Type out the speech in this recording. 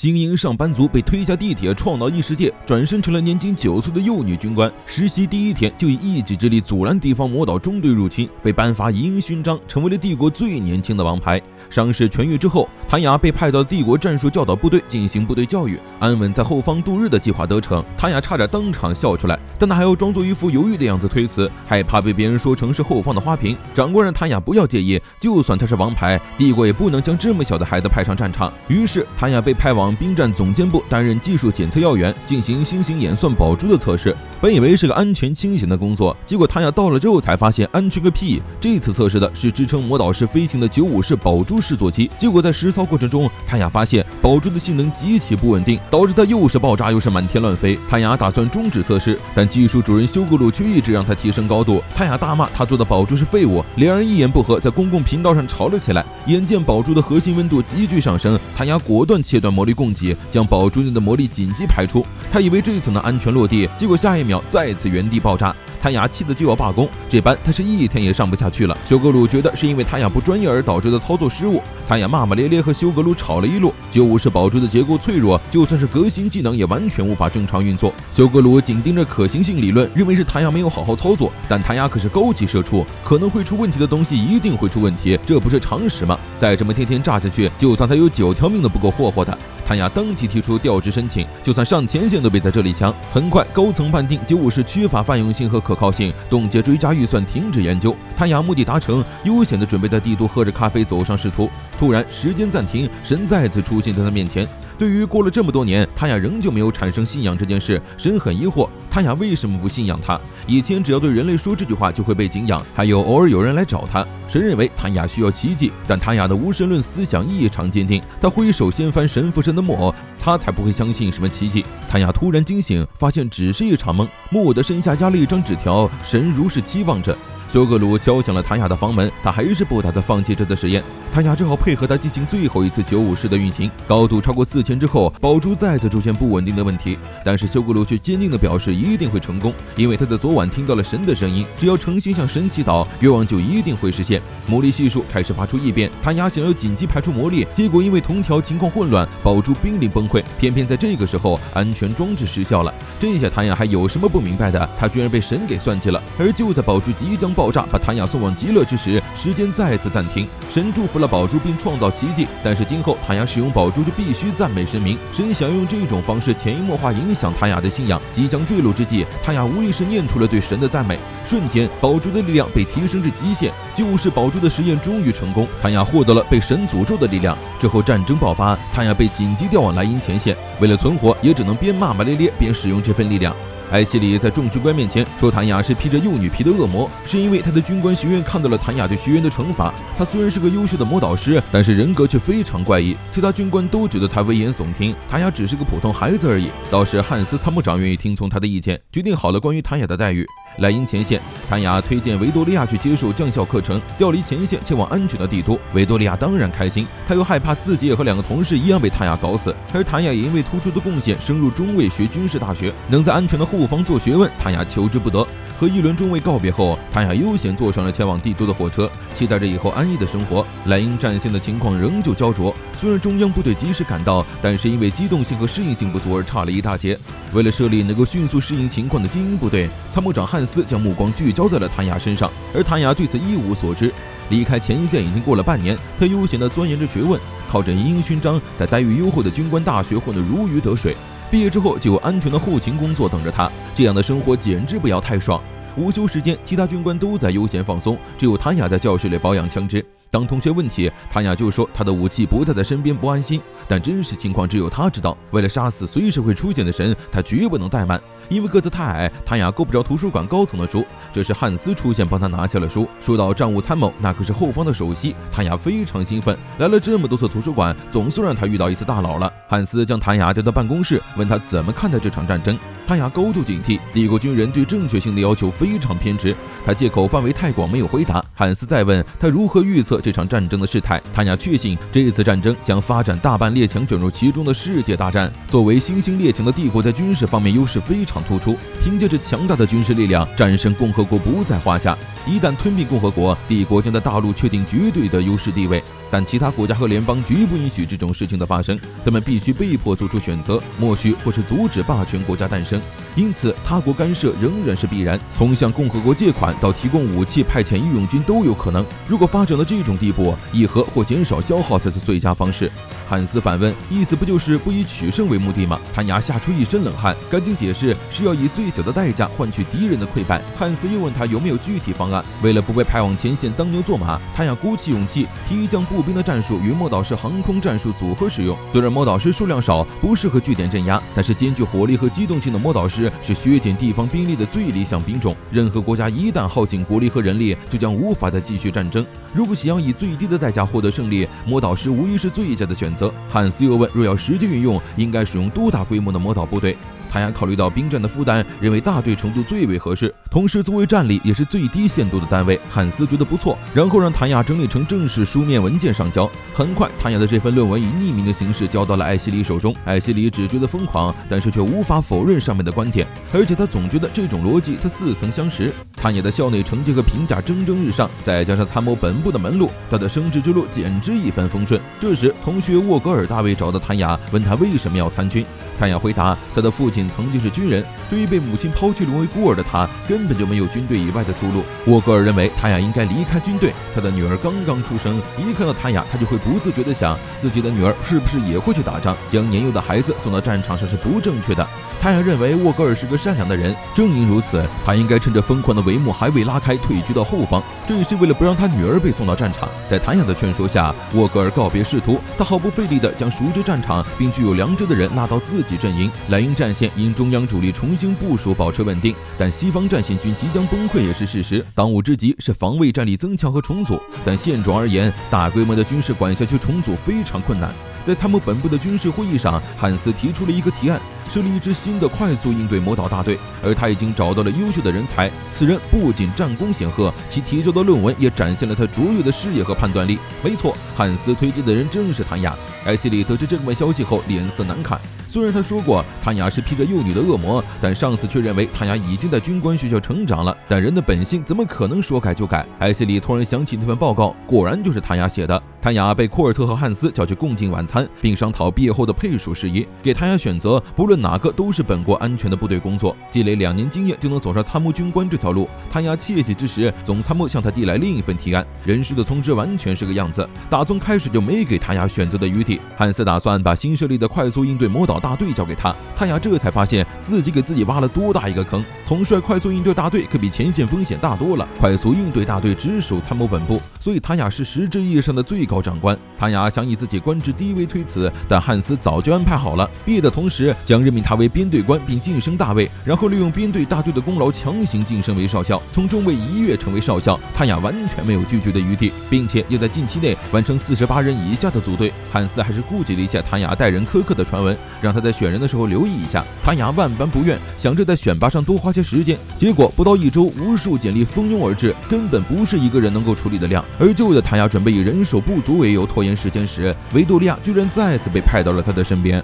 精英上班族被推下地铁撞到异世界，转身成了年仅9岁的幼女军官。实习第一天就以一己之力阻拦敌方魔导中队入侵，被颁发银鹰勋章，成为了帝国最年轻的王牌。伤势痊愈之后，谭雅被派到帝国战术教导部队进行部队教育，安稳在后方度日的计划得逞。谭雅差点当场笑出来，但他还要装作一副犹豫的样子推辞，害怕被别人说成是后方的花瓶。长官让谭雅不要介意，就算他是王牌，帝国也不能将这么小的孩子派上战场。于是谭雅被派往兵站总监部担任技术检测要员，进行新型演算宝珠的测试。本以为是个安全清闲的工作，结果谭雅到了之后才发现安全个屁！这次测试的是支撑魔导士飞行的95式宝珠试作机。结果在实操过程中，谭雅发现宝珠的性能极其不稳定，导致它又是爆炸又是满天乱飞。谭雅打算终止测试，但技术主任修格鲁却一直让他提升高度。谭雅大骂他做的宝珠是废物，两人一言不合在公共频道上吵了起来。眼见宝珠的核心温度急剧上升，谭雅果断切断魔力供给，将宝珠内的魔力紧急排出。他以为这次能安全落地，结果下一秒再次原地爆炸。谭雅气得就要罢工，这班他是一天也上不下去了。修格鲁觉得是因为谭雅不专业而导致的操作失误，谭雅骂骂咧咧和修格鲁吵了一路。95式宝珠的结构脆弱，就算是革新技能也完全无法正常运作。修格鲁紧盯着可行性理论，认为是谭雅没有好好操作，但谭雅可是高级社畜，可能会出问题的东西一定会出问题，这不是常识吗？再这么天天炸下去，就算他有9条命都不够霍霍的。谭雅当即提出调职申请，就算上前线都别在这里抢。很快，高层判定95式缺乏泛用性和可靠性，冻结追加预算，停止研究。谭雅目的达成，悠闲地准备在帝都喝着咖啡走上仕途。突然，时间暂停，神再次出现在他面前。对于过了这么多年，谭雅仍旧没有产生信仰这件事，神很疑惑，谭雅为什么不信仰他？以前只要对人类说这句话就会被敬仰，还有偶尔有人来找他。神认为谭雅需要奇迹，但谭雅的无神论思想异常坚定，他挥手掀翻神父神的木偶，他才不会相信什么奇迹。谭雅突然惊醒，发现只是一场梦，木偶的身下压了一张纸条，神如是期望着。修格鲁敲响了谭雅的房门，他还是不打算放弃这次实验。谭雅只好配合他进行最后一次95式的运行。高度超过4000之后，宝珠再次出现不稳定的问题，但是修格鲁却坚定地表示一定会成功，因为他在昨晚听到了神的声音，只要诚心向神祈祷，愿望就一定会实现。魔力系数开始发出异变，谭雅想要紧急排出魔力，结果因为同调情况混乱，宝珠濒临崩溃。偏偏在这个时候，安全装置失效了。这下谭雅还有什么不明白的？他居然被神给算计了。而就在宝珠即将爆炸，把谭雅送往极乐之时，时间再次暂停。神祝福了宝珠并创造奇迹，但是今后谭雅使用宝珠就必须赞美神明。神想用这种方式潜移默化影响谭雅的信仰。即将坠落之际，谭雅无意识念出了对神的赞美，瞬间宝珠的力量被提升至极限。95式宝珠的实验终于成功，谭雅获得了被神诅咒的力量。之后战争爆发，谭雅被紧急调往莱茵前线，为了存活，也只能边骂骂咧咧边使用这份力量。艾希里在众军官面前说谭雅是披着幼女皮的恶魔，是因为他的军官学院看到了谭雅对学员的惩罚。他虽然是个优秀的魔导师，但是人格却非常怪异，其他军官都觉得他危言耸听，谭雅只是个普通孩子而已。倒是汉斯参谋长愿意听从他的意见，决定好了关于谭雅的待遇。莱茵前线，谭雅推荐维多利亚去接受将校课程，调离前线前往安全的帝都。维多利亚当然开心，他又害怕自己也和2个同事一样被谭雅搞死。而谭雅也因为突出的贡献升入中尉学军事大学，能在安全的后方做学问，谭雅求之不得。和一轮中尉告别后，谭雅悠闲坐上了前往帝都的火车，期待着以后安逸的生活。莱茵战线的情况仍旧焦灼，虽然中央部队及时赶到，但是因为机动性和适应性不足而差了一大截。为了设立能够迅速适应情况的精英部队，参谋长汉斯将目光聚焦在了谭雅身上，而谭雅对此一无所知。离开前线已经过了半年，他悠闲地钻研着学问，靠着银鹰勋章，在待遇优厚的军官大学混得如鱼得水。毕业之后就有安全的后勤工作等着他，这样的生活简直不要太爽。午休时间，其他军官都在悠闲放松，只有谭雅在教室里保养枪支。当同学问起，谭雅就说他的武器不在他身边不安心，但真实情况只有他知道。为了杀死随时会出现的神，他绝不能怠慢。因为个子太矮，谭雅够不着图书馆高层的书。这时汉斯出现，帮他拿下了书。说到战务参谋，那可是后方的首席，谭雅非常兴奋。来了这么多次图书馆，总算让他遇到一次大佬了。汉斯将谭雅调到办公室，问他怎么看待这场战争。谭雅高度警惕，帝国军人对正确性的要求非常偏执。他借口范围太广没有回答。汉斯再问他如何预测这场战争的事态，谭雅确信这次战争将发展大半列强卷入其中的世界大战。作为新兴列强的帝国，在军事方面优势非常突出，凭借着强大的军事力量，战胜共和国不在话下。一旦吞并共和国，帝国将在大陆确定绝对的优势地位。但其他国家和联邦绝不允许这种事情的发生，他们必须被迫做出选择，默许或是阻止霸权国家诞生。因此，他国干涉仍然是必然，从向共和国借款到提供武器、派遣义勇军都有可能。如果发展到这种地步，议和或减少消耗才是最佳方式。汉斯反问：“意思不就是不以取胜为目的吗？”谭雅吓出一身冷汗，赶紧解释是要以最小的代价换取敌人的溃败。汉斯又问他有没有具体方案。为了不被派往前线当牛做马，谭雅鼓起勇气提议将步兵的战术与魔导师航空战术组合使用。虽然魔导师数量少，不适合据点镇压，但是兼具火力和机动性的魔导师是削减地方兵力的最理想兵种。任何国家一旦耗尽国力和人力，就将无法再继续战争。如果想要以最低的代价获得胜利，魔导师无疑是最佳的选择。汉斯又问，若要实际运用，应该使用多大规模的魔导部队？谭雅考虑到兵站的负担，认为大队程度最为合适，同时作为战力也是最低限度的单位。汉斯觉得不错，然后让谭雅整理成正式书面文件上交。很快，谭雅的这份论文以匿名的形式交到了艾希里手中。艾希里只觉得疯狂，但是却无法否认上面的观点，而且他总觉得这种逻辑他似曾相识。谭雅的校内成绩和评价蒸蒸日上，再加上参谋本部的门路，他的升职之路简直一帆风顺。这时，同学沃格尔大卫找到谭雅，问他为什么要参军。谭雅回答，他的父亲曾经是军人，对于被母亲抛弃沦为孤儿的他，根本就没有军队以外的出路。沃格尔认为谭雅应该离开军队，他的女儿刚刚出生，一看到谭雅，他就会不自觉地想，自己的女儿是不是也会去打仗，将年幼的孩子送到战场上是不正确的。谭雅认为沃格尔是个善良的人，正因如此，他应该趁着疯狂的帷幕还未拉开，退居到后方，这也是为了不让他女儿被送到战场。在谭雅的劝说下，沃格尔告别仕途，他毫不费力地将熟知战场并具有良知的人拉到自己阵营。莱茵战线因中央主力重新部署保持稳定，但西方战线军即将崩溃也是事实。当务之急是防卫战力增强和重组，但现状而言，大规模的军事管辖区重组非常困难。在参谋本部的军事会议上，汉斯提出了一个提案，设立一支新的快速应对魔导大队，而他已经找到了优秀的人才。此人不仅战功显赫，其提交的论文也展现了他卓越的视野和判断力。没错，汉斯推荐的人正是谭雅。艾希里得知这枚消息后，脸色难看。虽然他说过谭雅是披着幼女的恶魔，但上司却认为谭雅已经在军官学校成长了。但人的本性怎么可能说改就改？艾希里突然想起那份报告，果然就是谭雅写的。谭雅被库尔特和汉斯叫去共进晚餐，并商讨毕业后的配属事宜，给谭雅选择，不论哪个都是本国安全的部队工作，积累2年经验就能走上参谋军官这条路。谭雅窃喜之时，总参谋向他递来另一份提案，人事的通知完全是个样子，打从开始就没给谭雅选择的余地。汉斯打算把新设立的快速应对魔导大队交给他，谭雅这才发现自己给自己挖了多大一个坑。统帅快速应对大队可比前线风险大多了，快速应对大队直属参谋本部，所以谭雅是实质意义上的最高长官。谭雅想以自己官职低微推辞，但汉斯早就安排好了，毕业的同时将任命他为编队官并晋升大尉，然后利用编队大队的功劳强行晋升为少校，从中尉一跃成为少校。谭雅完全没有拒绝的余地，并且又在近期内完成48人以下的组队。汉斯还是顾及了一下谭雅待人苛刻的传闻，让他在选人的时候留意一下。谭雅万般不愿，想着在选拔上多花些时间，结果不到1周，无数简历蜂拥而至，根本不是一个人能够处理的量。而就在谭雅准备以人手不足为由拖延时间时，维多利亚居然再次被派到了他的身边。